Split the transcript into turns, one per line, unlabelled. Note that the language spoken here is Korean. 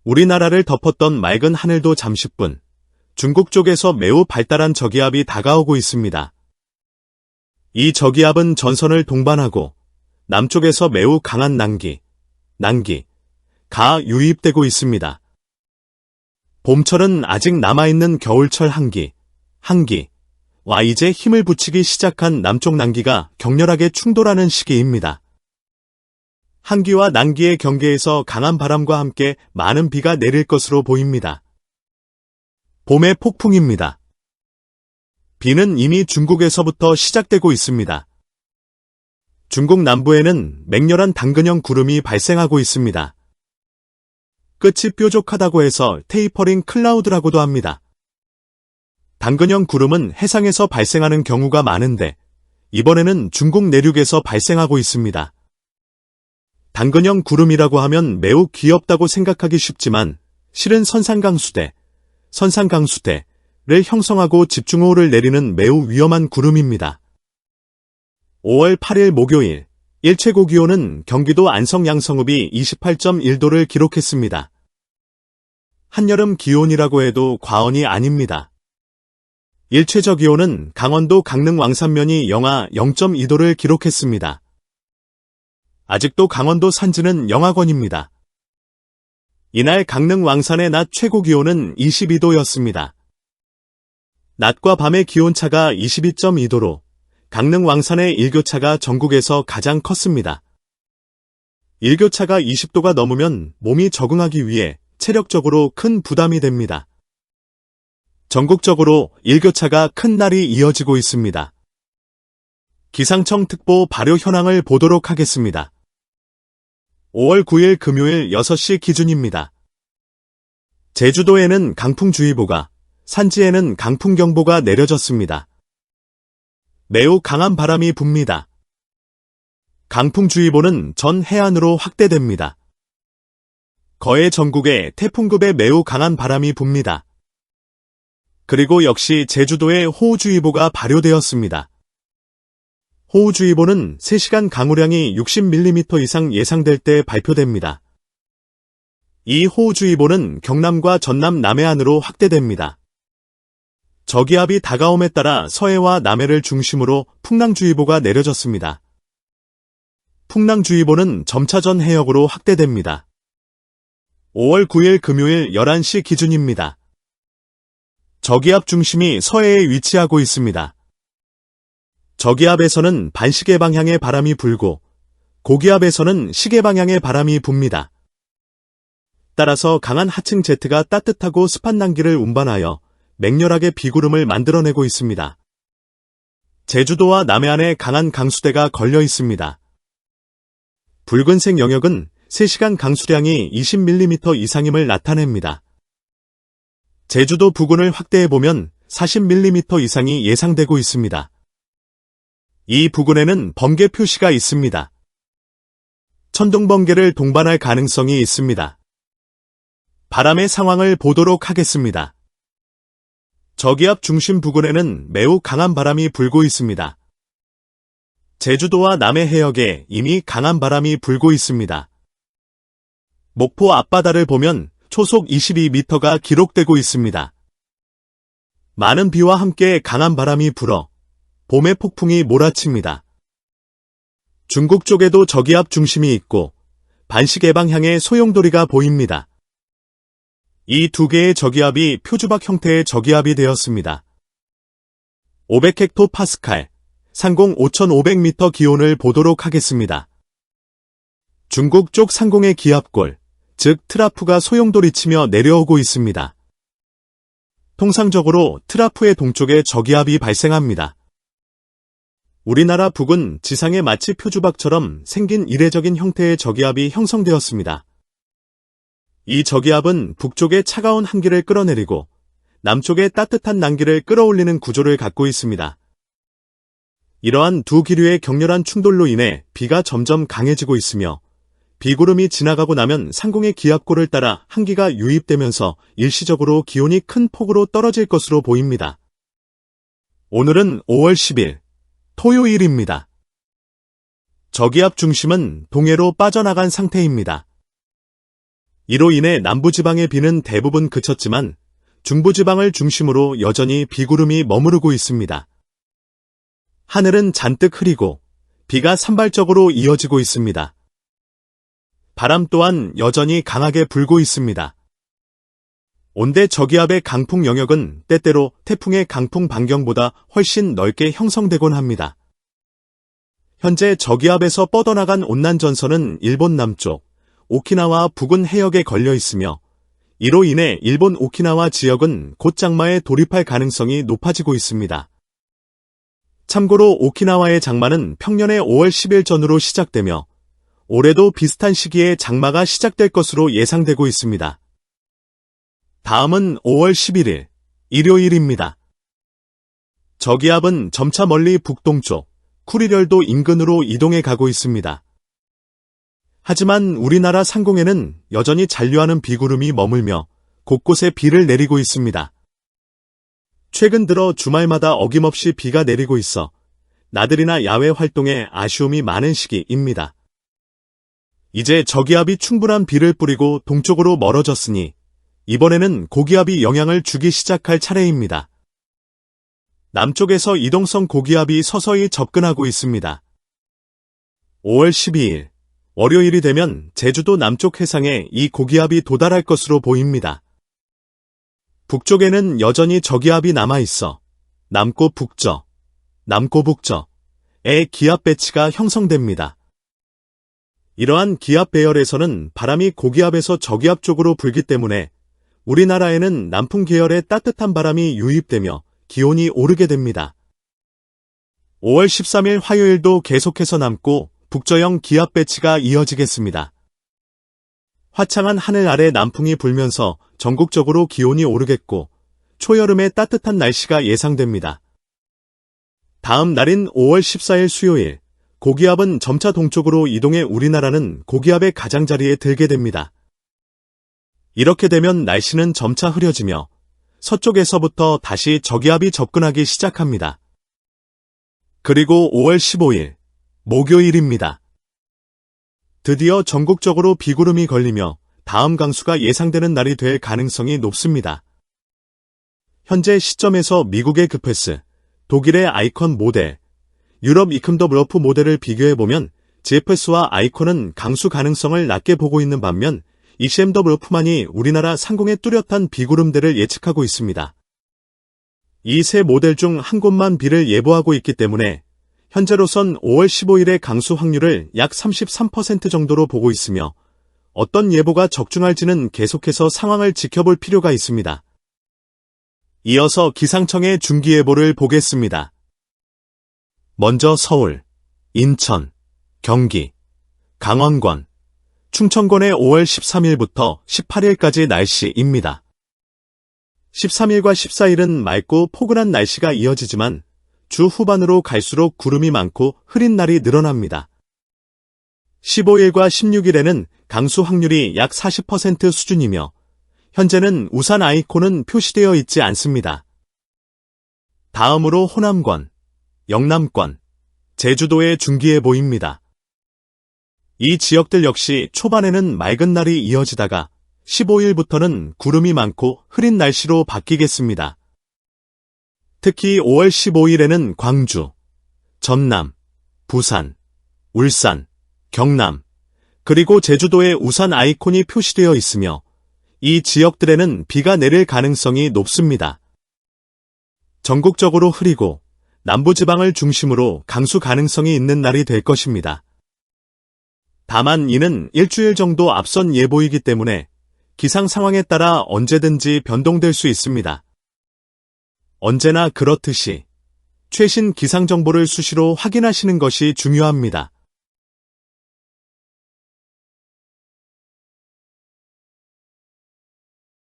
우리나라를 덮었던 맑은 하늘도 잠시뿐 중국 쪽에서 매우 발달한 저기압이 다가오고 있습니다. 이 저기압은 전선을 동반하고 남쪽에서 매우 강한 난기가 유입되고 있습니다. 봄철은 아직 남아있는 겨울철 한기와 이제 힘을 붙이기 시작한 남쪽 난기가 격렬하게 충돌하는 시기입니다. 한기와 난기의 경계에서 강한 바람과 함께 많은 비가 내릴 것으로 보입니다. 봄의 폭풍입니다. 비는 이미 중국에서부터 시작되고 있습니다. 중국 남부에는 맹렬한 당근형 구름이 발생하고 있습니다. 끝이 뾰족하다고 해서 테이퍼링 클라우드라고도 합니다. 당근형 구름은 해상에서 발생하는 경우가 많은데 이번에는 중국 내륙에서 발생하고 있습니다. 당근형 구름이라고 하면 매우 귀엽다고 생각하기 쉽지만 실은 선산강수대를 형성하고 집중호우를 내리는 매우 위험한 구름입니다. 5월 8일 목요일 일최고 기온은 경기도 안성 양성읍이 28.1도를 기록했습니다. 한여름 기온이라고 해도 과언이 아닙니다. 일최저 기온은 강원도 강릉 왕산면이 영하 0.2도를 기록했습니다. 아직도 강원도 산지는 영하권입니다. 이날 강릉 왕산의 낮 최고 기온은 22도였습니다. 낮과 밤의 기온차가 22.2도로 강릉 왕산의 일교차가 전국에서 가장 컸습니다. 일교차가 20도가 넘으면 몸이 적응하기 위해 체력적으로 큰 부담이 됩니다. 전국적으로 일교차가 큰 날이 이어지고 있습니다. 기상청 특보 발효 현황을 보도록 하겠습니다. 5월 9일 금요일 6시 기준입니다. 제주도에는 강풍주의보가, 산지에는 강풍경보가 내려졌습니다. 매우 강한 바람이 붑니다. 강풍주의보는 전 해안으로 확대됩니다. 거의 전국에 태풍급의 매우 강한 바람이 붑니다. 그리고 역시 제주도에 호우주의보가 발효되었습니다. 호우주의보는 3시간 강우량이 60mm 이상 예상될 때 발표됩니다. 이 호우주의보는 경남과 전남 남해안으로 확대됩니다. 저기압이 다가옴에 따라 서해와 남해를 중심으로 풍랑주의보가 내려졌습니다. 풍랑주의보는 점차 전 해역으로 확대됩니다. 5월 9일 금요일 11시 기준입니다. 저기압 중심이 서해에 위치하고 있습니다. 저기압에서는 반시계 방향의 바람이 불고 고기압에서는 시계 방향의 바람이 붑니다. 따라서 강한 하층 제트가 따뜻하고 습한 난기를 운반하여 맹렬하게 비구름을 만들어내고 있습니다. 제주도와 남해안에 강한 강수대가 걸려 있습니다. 붉은색 영역은 3시간 강수량이 20mm 이상임을 나타냅니다. 제주도 부근을 확대해보면 40mm 이상이 예상되고 있습니다. 이 부근에는 번개 표시가 있습니다. 천둥번개를 동반할 가능성이 있습니다. 바람의 상황을 보도록 하겠습니다. 저기압 중심 부근에는 매우 강한 바람이 불고 있습니다. 제주도와 남해 해역에 이미 강한 바람이 불고 있습니다. 목포 앞바다를 보면 초속 22m가 기록되고 있습니다. 많은 비와 함께 강한 바람이 불어 봄의 폭풍이 몰아칩니다. 중국 쪽에도 저기압 중심이 있고 반시계 방향의 소용돌이가 보입니다. 이 두 개의 저기압이 표주박 형태의 저기압이 되었습니다. 500헥토파스칼, 상공 5,500m 기온을 보도록 하겠습니다. 중국 쪽 상공의 기압골, 즉 트라프가 소용돌이치며 내려오고 있습니다. 통상적으로 트라프의 동쪽에 저기압이 발생합니다. 우리나라 북은 지상에 마치 표주박처럼 생긴 이례적인 형태의 저기압이 형성되었습니다. 이 저기압은 북쪽의 차가운 한기를 끌어내리고 남쪽의 따뜻한 난기를 끌어올리는 구조를 갖고 있습니다. 이러한 두 기류의 격렬한 충돌로 인해 비가 점점 강해지고 있으며 비구름이 지나가고 나면 상공의 기압골을 따라 한기가 유입되면서 일시적으로 기온이 큰 폭으로 떨어질 것으로 보입니다. 오늘은 5월 10일 토요일입니다. 저기압 중심은 동해로 빠져나간 상태입니다. 이로 인해 남부지방의 비는 대부분 그쳤지만 중부지방을 중심으로 여전히 비구름이 머무르고 있습니다. 하늘은 잔뜩 흐리고 비가 산발적으로 이어지고 있습니다. 바람 또한 여전히 강하게 불고 있습니다. 온대 저기압의 강풍 영역은 때때로 태풍의 강풍 반경보다 훨씬 넓게 형성되곤 합니다. 현재 저기압에서 뻗어나간 온난전선은 일본 남쪽, 오키나와 부근 해역에 걸려 있으며 이로 인해 일본 오키나와 지역은 곧 장마에 돌입할 가능성이 높아지고 있습니다. 참고로 오키나와의 장마는 평년의 5월 10일 전후로 시작되며 올해도 비슷한 시기에 장마가 시작될 것으로 예상되고 있습니다. 다음은 5월 11일, 일요일입니다. 저기압은 점차 멀리 북동쪽, 쿠리열도 인근으로 이동해 가고 있습니다. 하지만 우리나라 상공에는 여전히 잔류하는 비구름이 머물며 곳곳에 비를 내리고 있습니다. 최근 들어 주말마다 어김없이 비가 내리고 있어 나들이나 야외 활동에 아쉬움이 많은 시기입니다. 이제 저기압이 충분한 비를 뿌리고 동쪽으로 멀어졌으니 이번에는 고기압이 영향을 주기 시작할 차례입니다. 남쪽에서 이동성 고기압이 서서히 접근하고 있습니다. 5월 12일, 월요일이 되면 제주도 남쪽 해상에 이 고기압이 도달할 것으로 보입니다. 북쪽에는 여전히 저기압이 남아있어 남고 북저, 남고 북저의 기압 배치가 형성됩니다. 이러한 기압 배열에서는 바람이 고기압에서 저기압 쪽으로 불기 때문에 우리나라에는 남풍 계열의 따뜻한 바람이 유입되며 기온이 오르게 됩니다. 5월 13일 화요일도 계속해서 남고 북저형 기압 배치가 이어지겠습니다. 화창한 하늘 아래 남풍이 불면서 전국적으로 기온이 오르겠고 초여름의 따뜻한 날씨가 예상됩니다. 다음 날인 5월 14일 수요일, 고기압은 점차 동쪽으로 이동해 우리나라는 고기압의 가장자리에 들게 됩니다. 이렇게 되면 날씨는 점차 흐려지며 서쪽에서부터 다시 저기압이 접근하기 시작합니다. 그리고 5월 15일, 목요일입니다. 드디어 전국적으로 비구름이 걸리며 다음 강수가 예상되는 날이 될 가능성이 높습니다. 현재 시점에서 미국의 그패스, 독일의 아이콘 모델, 유럽 이큼더블러프 모델을 비교해보면 GFS와 아이콘은 강수 가능성을 낮게 보고 있는 반면 ECMWF만이 우리나라 상공의 뚜렷한 비구름대를 예측하고 있습니다. 이 세 모델 중 한 곳만 비를 예보하고 있기 때문에 현재로선 5월 15일의 강수 확률을 약 33% 정도로 보고 있으며 어떤 예보가 적중할지는 계속해서 상황을 지켜볼 필요가 있습니다. 이어서 기상청의 중기예보를 보겠습니다. 먼저 서울, 인천, 경기, 강원권, 충청권의 5월 13일부터 18일까지 날씨입니다. 13일과 14일은 맑고 포근한 날씨가 이어지지만 주 후반으로 갈수록 구름이 많고 흐린 날이 늘어납니다. 15일과 16일에는 강수 확률이 약 40% 수준이며 현재는 우산 아이콘은 표시되어 있지 않습니다. 다음으로 호남권, 영남권, 제주도의 중기예보입니다. 이 지역들 역시 초반에는 맑은 날이 이어지다가 15일부터는 구름이 많고 흐린 날씨로 바뀌겠습니다. 특히 5월 15일에는 광주, 전남, 부산, 울산, 경남, 그리고 제주도에 우산 아이콘이 표시되어 있으며 이 지역들에는 비가 내릴 가능성이 높습니다. 전국적으로 흐리고 남부지방을 중심으로 강수 가능성이 있는 날이 될 것입니다. 다만 이는 일주일 정도 앞선 예보이기 때문에 기상 상황에 따라 언제든지 변동될 수 있습니다. 언제나 그렇듯이 최신 기상 정보를 수시로 확인하시는 것이 중요합니다.